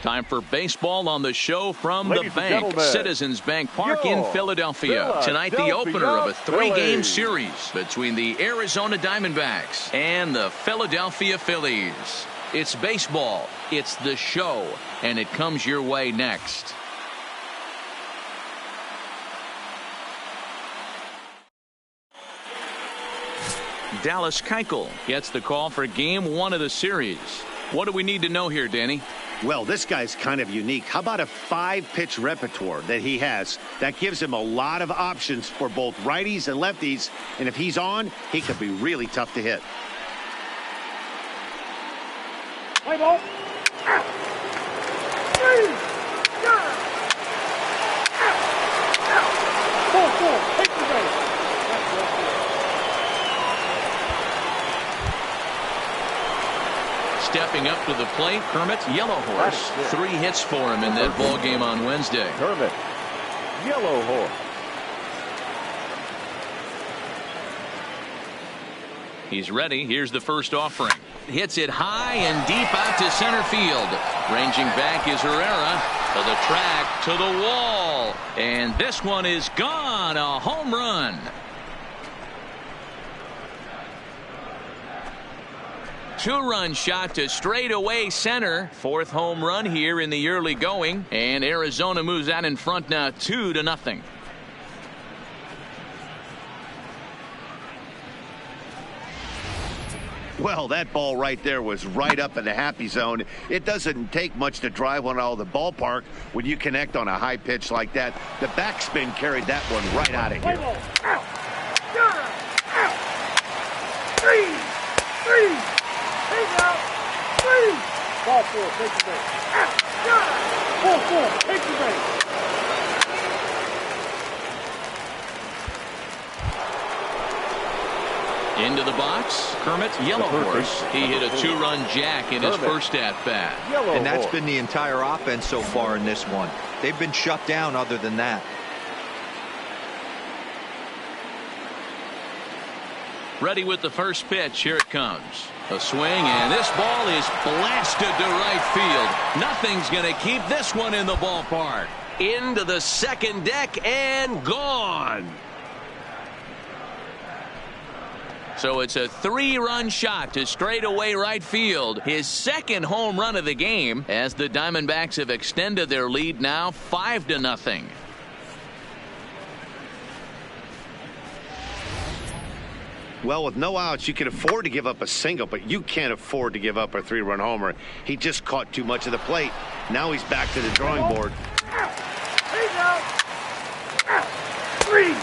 Time for baseball on the show from Ladies the bank, Citizens Bank Park in Philadelphia. Tonight, the opener of a 3-game series between the Arizona Diamondbacks and the Philadelphia Phillies. It's baseball, it's the show, and it comes your way next. Dallas Keuchel gets the call for game 1 of the series. What do we need to know here, Danny? Well, this guy's kind of unique. How about a 5-pitch repertoire that he has that gives him a lot of options for both righties and lefties, and if he's on, he could be really tough to hit. Play ball. Take the base. Stepping up to the plate, Kermit Yellowhorse. 3 hits for him in that ball game on Wednesday. Kermit Yellowhorse. He's ready. Here's the first offering. Hits it high and deep out to center field. Ranging back is Herrera. To the track, to the wall. And this one is gone. A home run. Two-run shot to straightaway center. 4th home run here in the early going. And Arizona moves out in front now 2-0. Well, that ball right there was right up in the happy zone. It doesn't take much to drive one out of the ballpark when you connect on a high pitch like that. The backspin carried that one right out of here. Ball 4, take the base. Ball 4, take the base. Into the box, Kermit Yellowhorse. He hit a 2-run jack in his first at-bat. And that's been the entire offense so far in this one. They've been shut down other than that. Ready with the first pitch. Here it comes. A swing, and this ball is blasted to right field. Nothing's going to keep this one in the ballpark. Into the second deck and gone. So it's a 3-run shot to straightaway right field. His 2nd home run of the game as the Diamondbacks have extended their lead now 5-0. Well, with no outs, you can afford to give up a single, but you can't afford to give up a 3-run homer. He just caught too much of the plate. Now he's back to the drawing board. 3.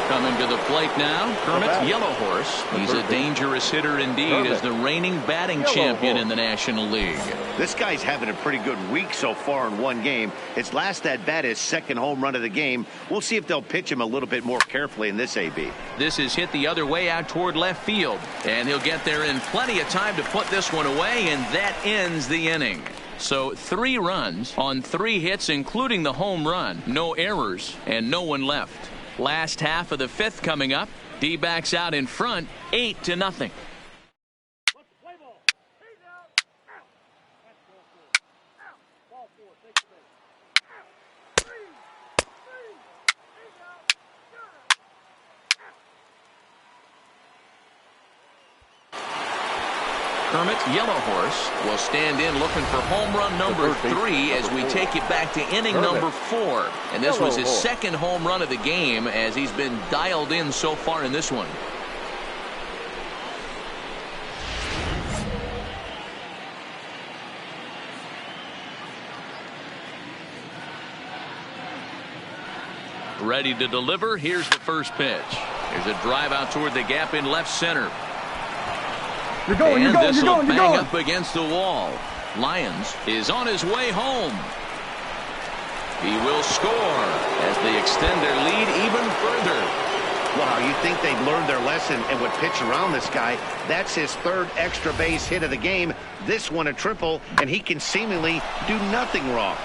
Coming to the plate now, Kermit Yellowhorse. He's a dangerous hitter indeed as the reigning batting champion in the National League. This guy's having a pretty good week so far in one game. His last at-bat is 2nd home run of the game. We'll see if they'll pitch him a little bit more carefully in this AB. This is hit the other way out toward left field. And he'll get there in plenty of time to put this one away, and that ends the inning. So 3 runs on 3 hits, including the home run. No errors and no one left. Last half of the 5th coming up. D-backs out in front, 8-0. Kermit Yellowhorse will stand in looking for home run number 3 as we take it back to inning number 4. And this was his 2nd home run of the game as he's been dialed in so far in this one. Ready to deliver. Here's the first pitch. There's a drive out toward the gap in left center. You're going, and this will bang up against the wall. Lyons is on his way home. He will score as they extend their lead even further. Wow, you think they'd learned their lesson and would pitch around this guy. That's his 3rd extra base hit of the game. This one a triple, and he can seemingly do nothing wrong.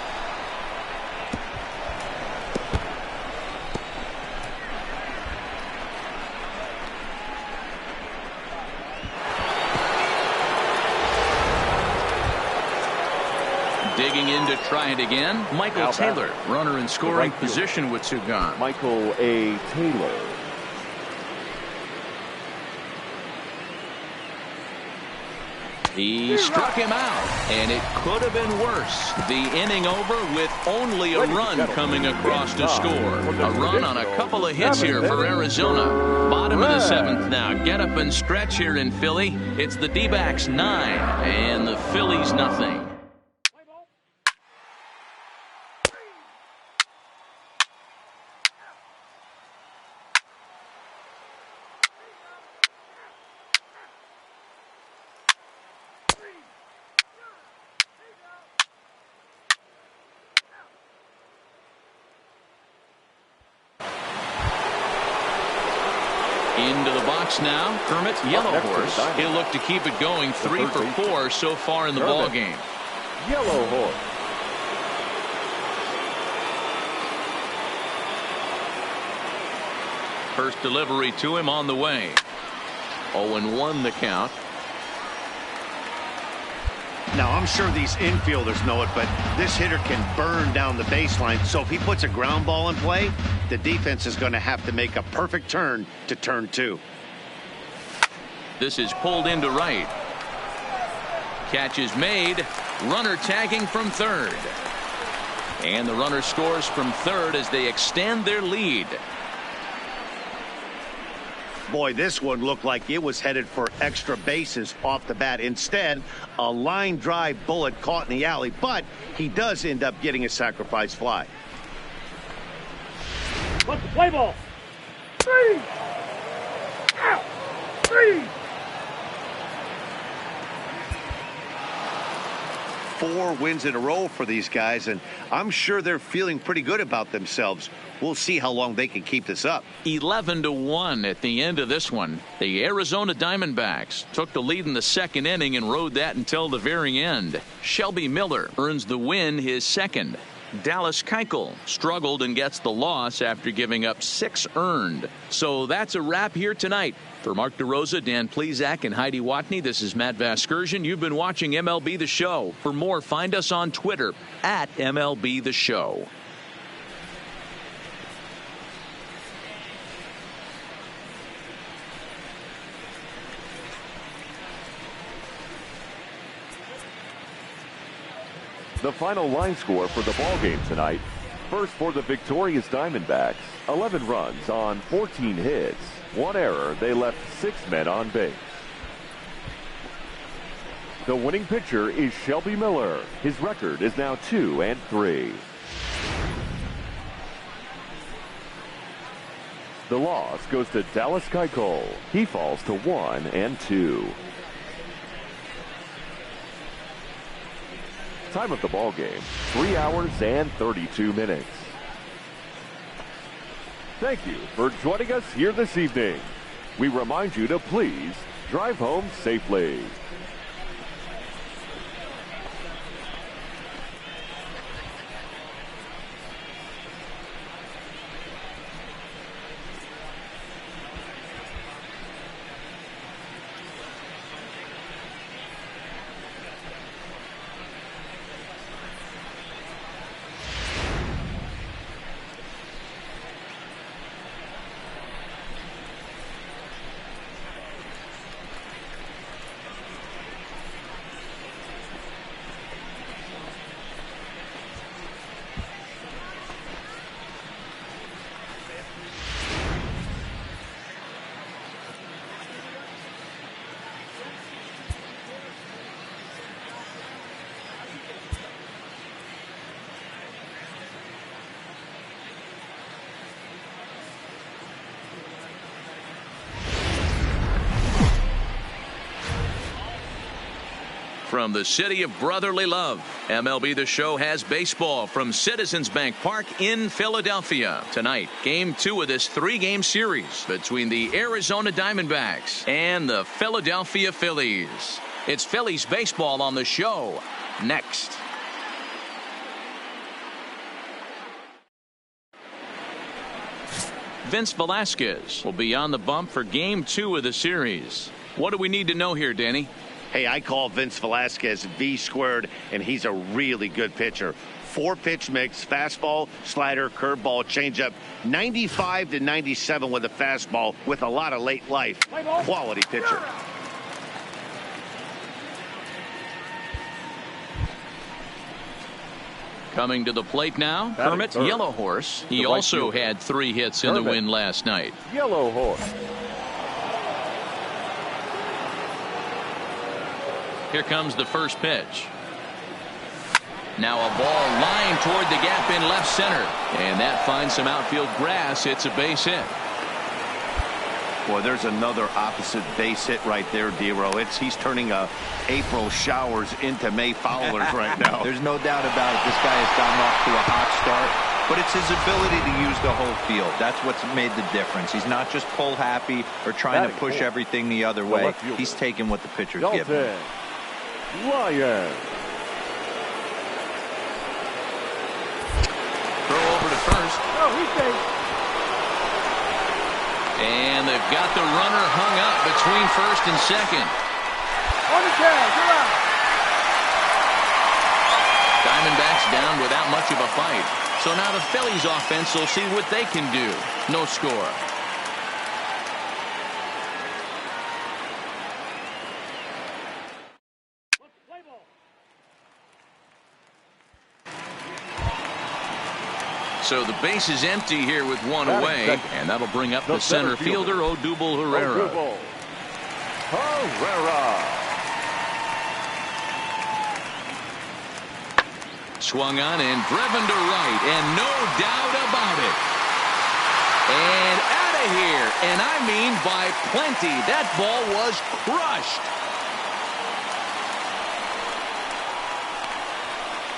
in to try it again. Michael Taylor, runner in scoring position with two gone. Michael A. Taylor. He struck him out, and it could have been worse. The inning over with only a run coming across to score. A run on a couple of hits here for Arizona. Bottom of the seventh now. Get up and stretch here in Philly. It's the D-backs 9 and the Phillies nothing. Into the box now, Kermit Yellow Horse. He'll look to keep it going. 3 for 4 so far in the ball game. Yellow Horse. First delivery to him on the way. 0-1 the count. Now, I'm sure these infielders know it, but this hitter can burn down the baseline. So if he puts a ground ball in play, the defense is going to have to make a perfect turn to turn 2. This is pulled into right. Catch is made. Runner tagging from third. And the runner scores from third as they extend their lead. Boy, this one looked like it was headed for extra bases off the bat. Instead, a line drive bullet caught in the alley, but he does end up getting a sacrifice fly. What's the play ball? 3. Out. 3. 4 wins in a row for these guys, and I'm sure they're feeling pretty good about themselves. We'll see how long they can keep this up. 11-1 at the end of this one. The Arizona Diamondbacks took the lead in the second inning and rode that until the very end. Shelby Miller earns the win, his second. Dallas Keuchel struggled and gets the loss after giving up 6 earned. So that's a wrap here tonight. For Mark DeRosa, Dan Plesac, and Heidi Watney, this is Matt Vasgersian. You've been watching MLB The Show. For more, find us on Twitter at MLB The Show. The final line score for the ball game tonight. First for the victorious Diamondbacks, 11 runs on 14 hits. 1 error. They left 6 men on base. The winning pitcher is Shelby Miller. His record is now 2-3. The loss goes to Dallas Keuchel. He falls to 1-2. Time of the ball game, 3 hours and 32 minutes. Thank you for joining us here this evening. We remind you to please drive home safely. From the city of brotherly love, MLB The Show has baseball from Citizens Bank Park in Philadelphia. Tonight, Game 2 of this 3-game series between the Arizona Diamondbacks and the Philadelphia Phillies. It's Phillies baseball on the show next. Vince Velasquez will be on the bump for Game 2 of the series. What do we need to know here, Danny? Hey, I call Vince Velasquez V squared, and he's a really good pitcher. 4-pitch mix, fastball, slider, curveball, changeup, 95 to 97 with a fastball with a lot of late life. Quality pitcher. Coming to the plate now, Kermit Yellowhorse. He also had 3 hits in the win last night. Yellowhorse. Here comes the first pitch. Now a ball lined toward the gap in left center. And that finds some outfield grass. It's a base hit. Boy, there's another opposite base hit right there, Dero. He's turning April showers into May followers right now. There's no doubt about it. This guy has gotten off to a hot start, but it's his ability to use the whole field. That's what's made the difference. He's not just pull happy or trying to push everything the other way. He's taking what the pitcher's giving him. Lion. Throw over to first. And they've got the runner hung up between first and second. Diamondbacks down without much of a fight. So now the Phillies offense will see what they can do. No score. So the base is empty here with one away, and that'll bring up the center fielder, Odubel Herrera. Swung on and driven to right, and no doubt about it. And out of here, and I mean by plenty. That ball was crushed.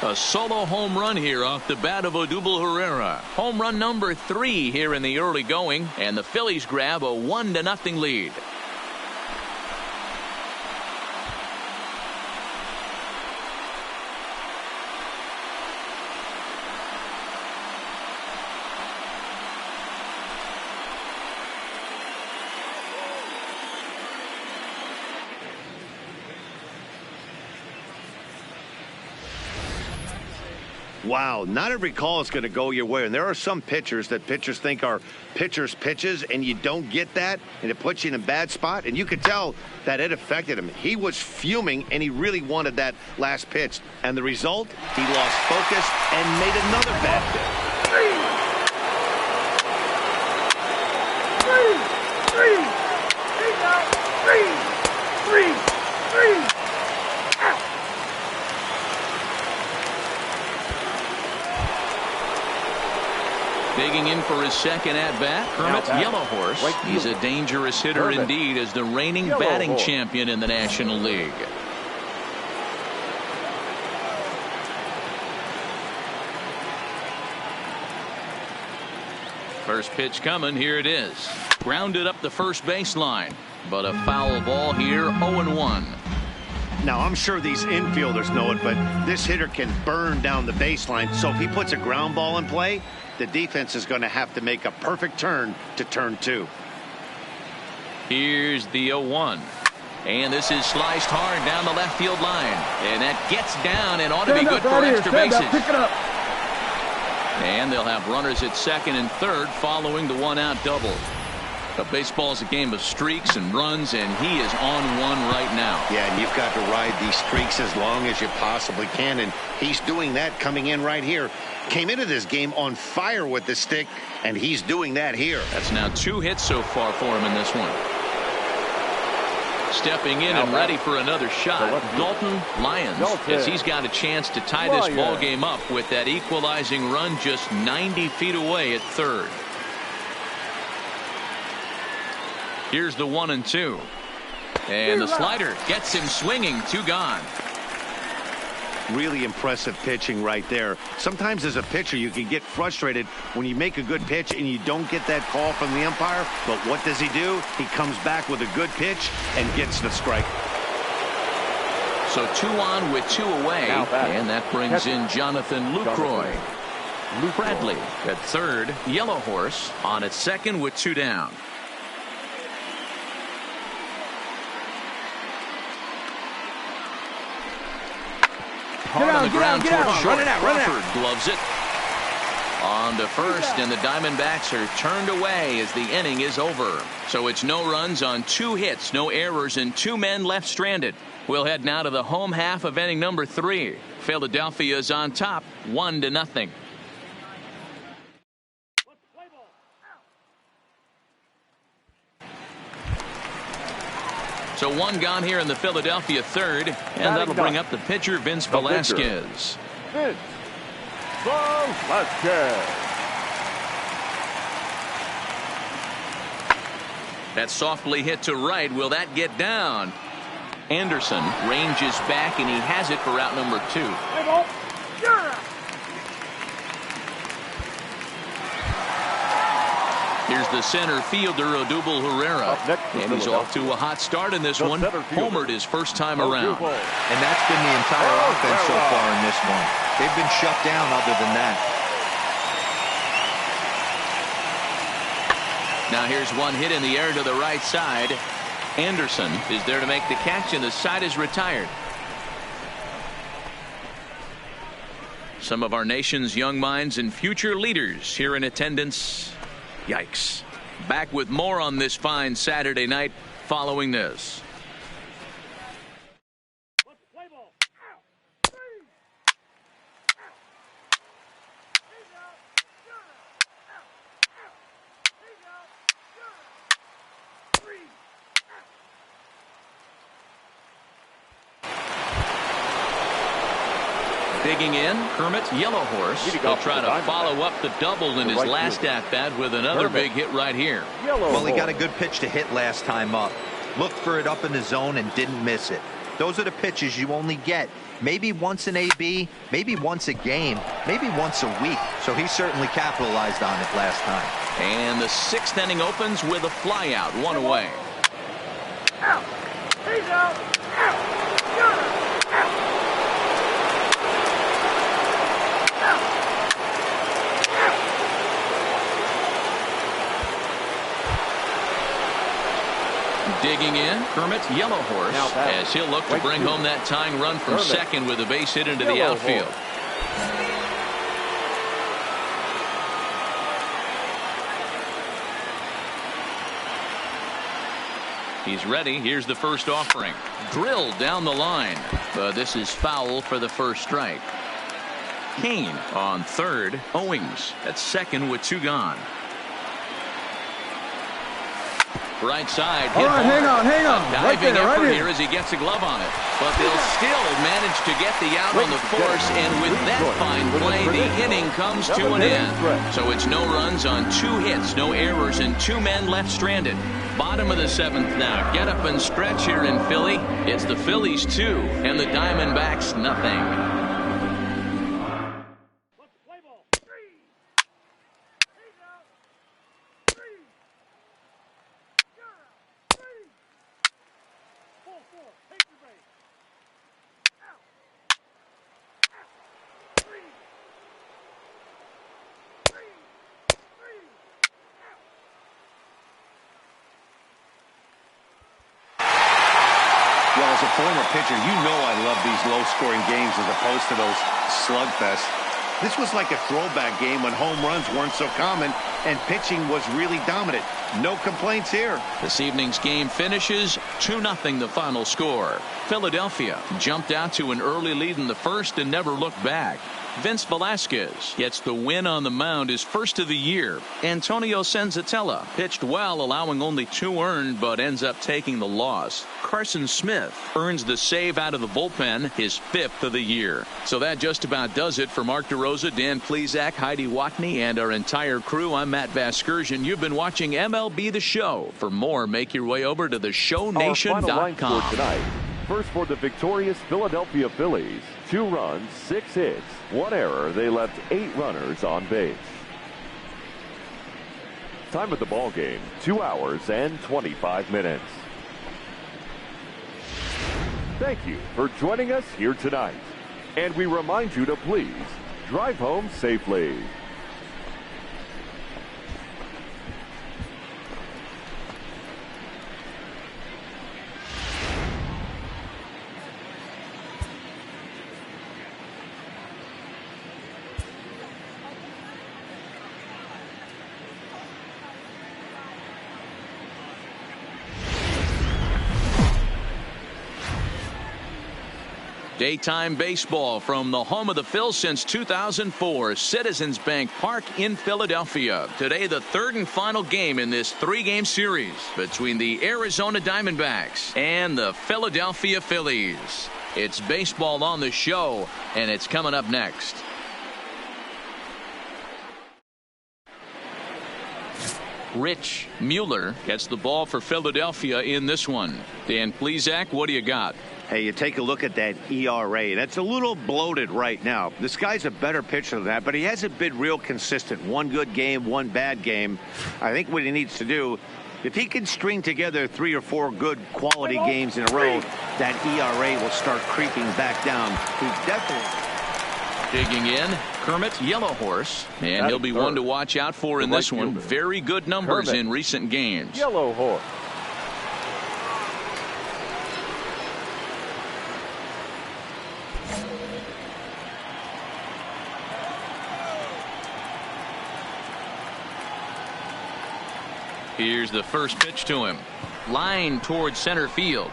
A solo home run here off the bat of Odubel Herrera. Home run number 3 here in the early going, and the Phillies grab a 1-0 lead. Wow, not every call is going to go your way. And there are some pitchers that pitchers think are pitchers' pitches, and you don't get that, and it puts you in a bad spot. And you could tell that it affected him. He was fuming, and he really wanted that last pitch. And the result, he lost focus and made another bad pitch. Three. Digging in for his second at-bat, Kermit Yellowhorse. He's a dangerous hitter indeed as the reigning batting champion in the National League. First pitch coming. Here it is. Grounded up the first baseline. But a foul ball here, 0-1. Now, I'm sure these infielders know it, but this hitter can burn down the baseline. So if he puts a ground ball in play, the defense is going to have to make a perfect turn to turn 2. Here's the 0-1. And this is sliced hard down the left field line. And that gets down and ought to be good for extra bases. Pick it up. And they'll have runners at second and third following the 1-out double. But baseball's a game of streaks and runs, and he is on one right now. Yeah, and you've got to ride these streaks as long as you possibly can, and he's doing that coming in right here. Came into this game on fire with the stick, and he's doing that here. That's now 2 hits so far for him in this one. Stepping in and ready for another shot, Dalton Lyons, as he's got a chance to tie this ball game up with that equalizing run just 90 feet away at third. Here's the 1-2. And the slider gets him swinging. 2 gone. Really impressive pitching right there. Sometimes as a pitcher you can get frustrated when you make a good pitch and you don't get that call from the umpire. But what does he do? He comes back with a good pitch and gets the strike. So 2 on with 2 away. And that brings in Jonathan Lucroy. Bradley at third. Yellowhorse on at second with 2 down. hard on the ground towards short. Crawford gloves it. On to first, and the Diamondbacks are turned away as the inning is over. So it's no runs on 2 hits, no errors, and 2 men left stranded. We'll head now to the home half of inning number 3. Philadelphia is on top, 1-0. So 1 gone here in the Philadelphia third, and that'll bring up the pitcher, Vince Velasquez. Vince Velasquez. That softly hit to right. Will that get down? Anderson ranges back, and he has it for out number 2. Here's the center fielder, Odubel Herrera. And he's off to a hot start in this one. Homered his first time around. And that's been the entire offense so far in this one. They've been shut down other than that. Now here's one hit in the air to the right side. Anderson is there to make the catch, and the side is retired. Some of our nation's young minds and future leaders here in attendance. Yikes. Back with more on this fine Saturday night following this. Digging in, Kermit Yellowhorse. He'll try to follow up the double in his last at-bat with another big hit right here. Well, he got a good pitch to hit last time up. Looked for it up in the zone and didn't miss it. Those are the pitches you only get maybe once in AB, maybe once a game, maybe once a week. So he certainly capitalized on it last time. And the 6th inning opens with a flyout, 1 away. Out. He's out. Out. Digging in, Kermit Yellowhorse, as he'll look to bring home that tying run from second with a base hit into the outfield. He's ready. Here's the first offering. Drilled down the line. But this is foul for the first strike. Kane on third. Owings at second with 2 gone. Right side. All right, hang on. Diving effort here as he gets a glove on it. But they'll still manage to get the out on the force, and with that fine play, the inning comes to an end. So it's no runs on 2 hits, no errors, and 2 men left stranded. Bottom of the 7th now. Get up and stretch here in Philly. It's the Phillies 2 and the Diamondbacks nothing. Well, as a former pitcher, you know I love these low-scoring games as opposed to those slugfests. This was like a throwback game when home runs weren't so common and pitching was really dominant. No complaints here. This evening's game finishes 2-0 the final score. Philadelphia jumped out to an early lead in the first and never looked back. Vince Velasquez gets the win on the mound, his first of the year. Antonio Senzatella pitched well, allowing only 2 earned, but ends up taking the loss. Carson Smith earns the save out of the bullpen, his 5th of the year. So that just about does it for Mark DeRosa, Dan Plesac, Heidi Watney, and our entire crew. I'm Matt Vasgersian. You've been watching MLB The Show. For more, make your way over to theshownation.com. Tonight. First for the victorious Philadelphia Phillies. 2 runs, 6 hits, 1 error. They left 8 runners on base. Time of the ball game, 2 hours and 25 minutes. Thank you for joining us here tonight. And we remind you to please drive home safely. Daytime baseball from the home of the Phils since 2004, Citizens Bank Park in Philadelphia. Today, the third and final game in this three-game series between the Arizona Diamondbacks and the Philadelphia Phillies. It's baseball on the show, and it's coming up next. Rich Mueller gets the ball for Philadelphia in this one. Dan Plesac, what do you got? Hey, you take a look at that ERA. That's a little bloated right now. This guy's a better pitcher than that, but he hasn't been real consistent. One good game, one bad game. I think what he needs to do, if he can string together 3 or 4 good quality games in a row, that ERA will start creeping back down. He's definitely digging in, Kermit Yellowhorse, and he'll be one to watch out for in this one. Very good numbers in recent games. Yellowhorse. Here's the first pitch to him. Line towards center field.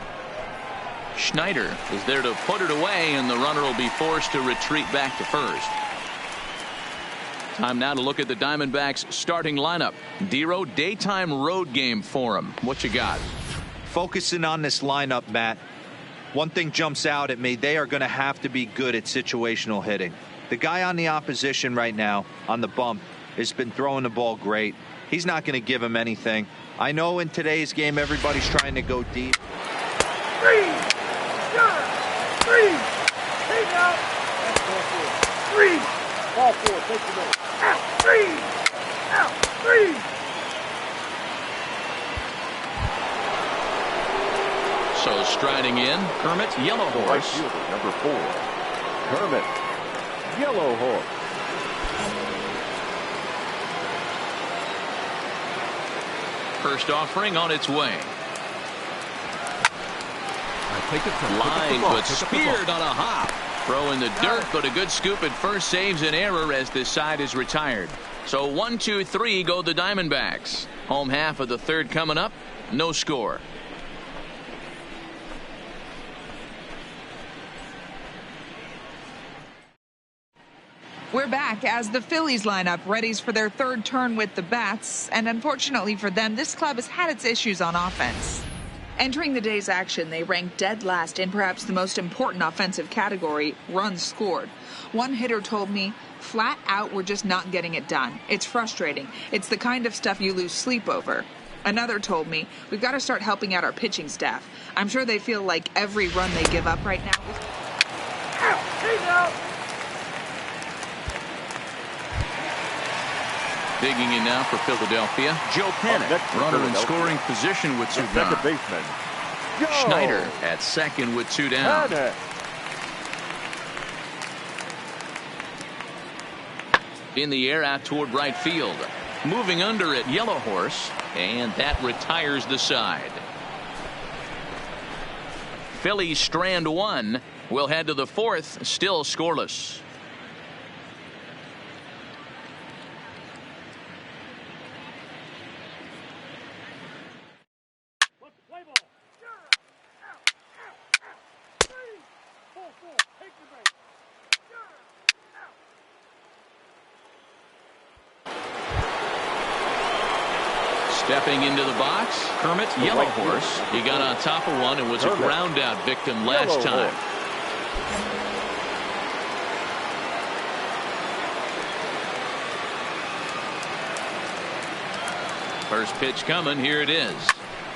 Schneider is there to put it away, and the runner will be forced to retreat back to first. Time now to look at the Diamondbacks starting lineup. Dero, daytime road game for him. What you got? Focusing on this lineup, Matt. One thing jumps out at me. They are going to have to be good at situational hitting. The guy on the opposition right now on the bump has been throwing the ball great. He's not going to give him anything. I know in today's game everybody's trying to go deep. 3, take out. 3, ball 4, take the middle. Out, 3, out, 3. So striding in, Kermit Yellowhorse. Right fielder, number 4, Kermit Yellowhorse. First offering on its way. Line, but speared on a hop. Throw in the dirt, but a good scoop at first saves an error as this side is retired. So 1, 2, 3 go the Diamondbacks. Home half of the third coming up. No score. We're back as the Phillies lineup readies for their third turn with the bats, and unfortunately for them, this club has had its issues on offense. Entering the day's action, they ranked dead last in perhaps the most important offensive category, runs scored. One hitter told me, flat out, we're just not getting it done. It's frustrating. It's the kind of stuff you lose sleep over. Another told me, we've got to start helping out our pitching staff. I'm sure they feel like every run they give up right now is... He's out. Digging in now for Philadelphia, Joe Panic, runner in scoring position with 2 down. Second baseman, Schneider at second with 2 down. Panic. In the air out toward right field. Moving under it, Yellowhorse, and that retires the side. Phillies strand 1. We'll head to the 4th, still scoreless. Stepping into the box, Kermit Yellowhorse. He got on top of one and was a ground out victim last time. First pitch coming, here it is.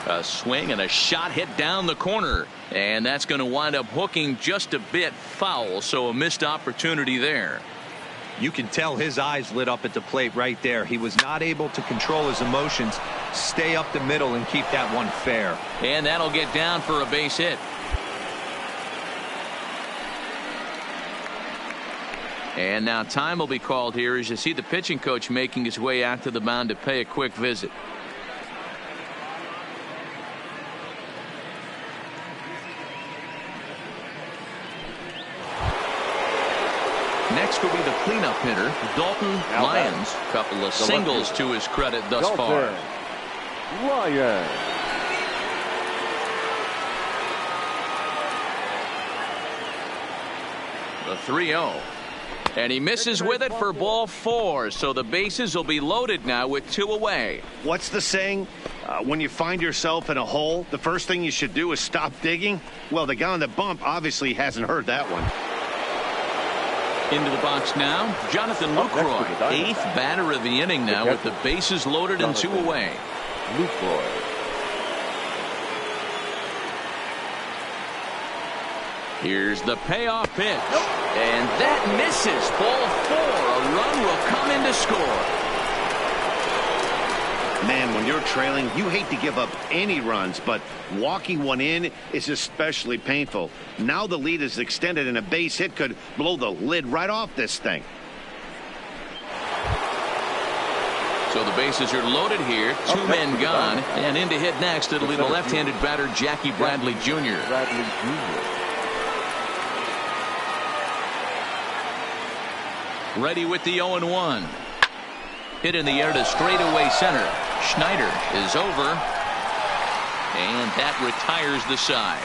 A swing and a shot hit down the corner, and that's going to wind up hooking just a bit foul, so a missed opportunity there. You can tell his eyes lit up at the plate right there. He was not able to control his emotions, stay up the middle, and keep that one fair. And that'll get down for a base hit. And now time will be called here as you see the pitching coach making his way out to the mound to pay a quick visit. Next will be the cleanup hitter, Dalton Lyons. Couple of singles to his credit thus far. Lyons. The 3-0. And he misses with it for ball 4. So the bases will be loaded now with 2 away. What's the saying? When you find yourself in a hole, the first thing you should do is stop digging. Well, the guy on the bump obviously hasn't heard that one. Into the box now, Jonathan Lucroy, 8th batter of the inning now with the bases loaded and 2 away. Lucroy. Here's the payoff pitch. And that misses. Ball 4. A run will come in to score. Man, when you're trailing, you hate to give up any runs, but walking one in is especially painful. Now the lead is extended, and a base hit could blow the lid right off this thing. So the bases are loaded here. 2 men gone. And in to hit next, it'll be the left-handed batter, Jackie Bradley Jr. Ready with the 0-1. Hit in the air to straightaway center. Schneider is over. And that retires the side.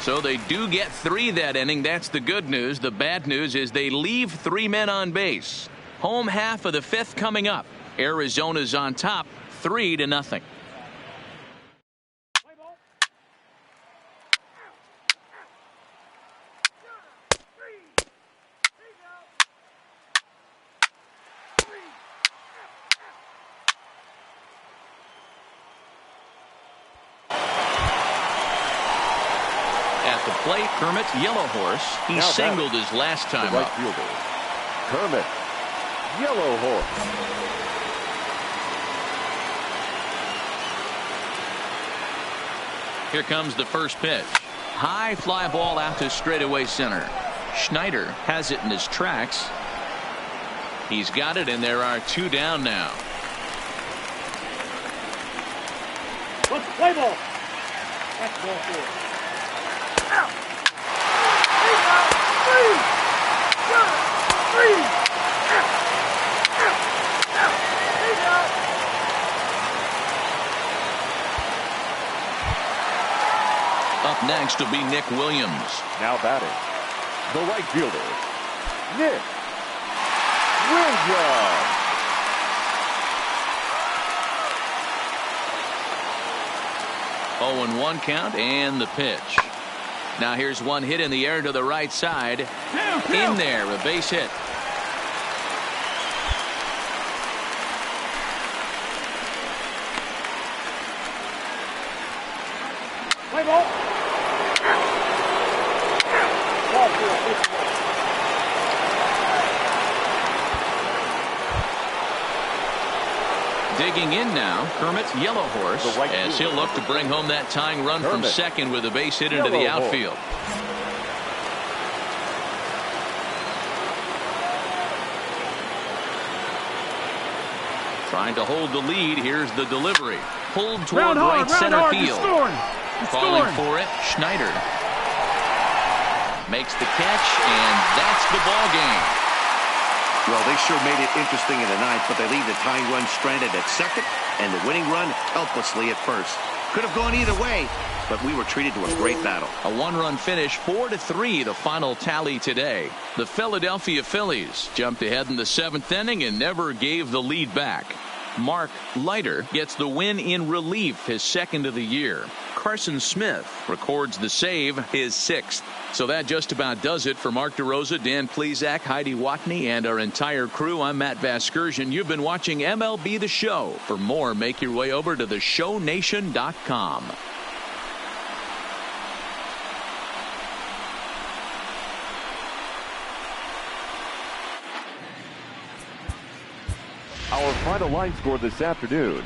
So they do get 3 that inning. That's the good news. The bad news is they leave 3 men on base. Home half of the 5th coming up. Arizona's on top 3-0. Plate, Kermit Yellow Horse. He singled his last time up. Fielder, Kermit Yellow Horse. Here comes the first pitch. High fly ball out to straightaway center. Schneider has it in his tracks. He's got it, and there are 2 down now. Play ball. That's ball 4. Up next will be Nick Williams. Now batting, the right fielder, Nick Williams. 0-1 count and the pitch. Now here's one hit in the air to the right side. In there, a base hit. Play ball. Ball 4. Digging in now, Kermit Yellow Horse, as he'll look to bring home that tying run from second with a base hit into the outfield. Trying to hold the lead. Here's the delivery. Pulled toward right center field. Calling for it, Schneider. Makes the catch, and that's the ball game. Well, they sure made it interesting in the 9th, but they leave the tying run stranded at second and the winning run helplessly at first. Could have gone either way, but we were treated to a great battle. A 1-run finish, 4-3, the final tally today. The Philadelphia Phillies jumped ahead in the 7th inning and never gave the lead back. Mark Leiter gets the win in relief, his 2nd of the year. Carson Smith records the save, his 6th. So that just about does it for Mark DeRosa, Dan Plesac, Heidi Watney, and our entire crew. I'm Matt Vasgersian. You've been watching MLB The Show. For more, make your way over to theshownation.com. Our final line score this afternoon.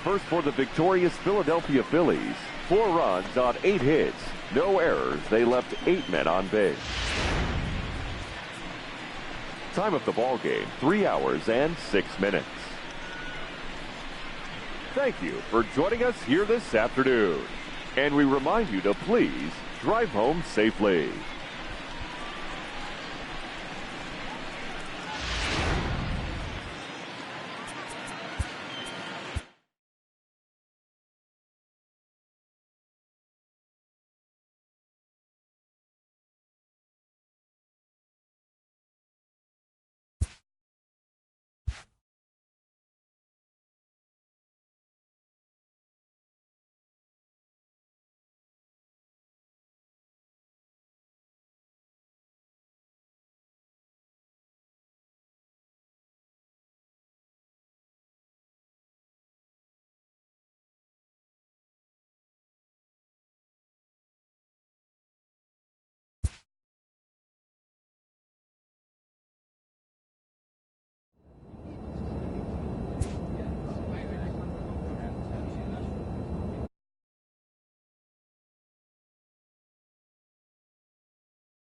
First for the victorious Philadelphia Phillies. 4 runs on 8 hits. No errors. They left 8 men on base. Time of the ball game, 3 hours and 6 minutes. Thank you for joining us here this afternoon. And we remind you to please drive home safely.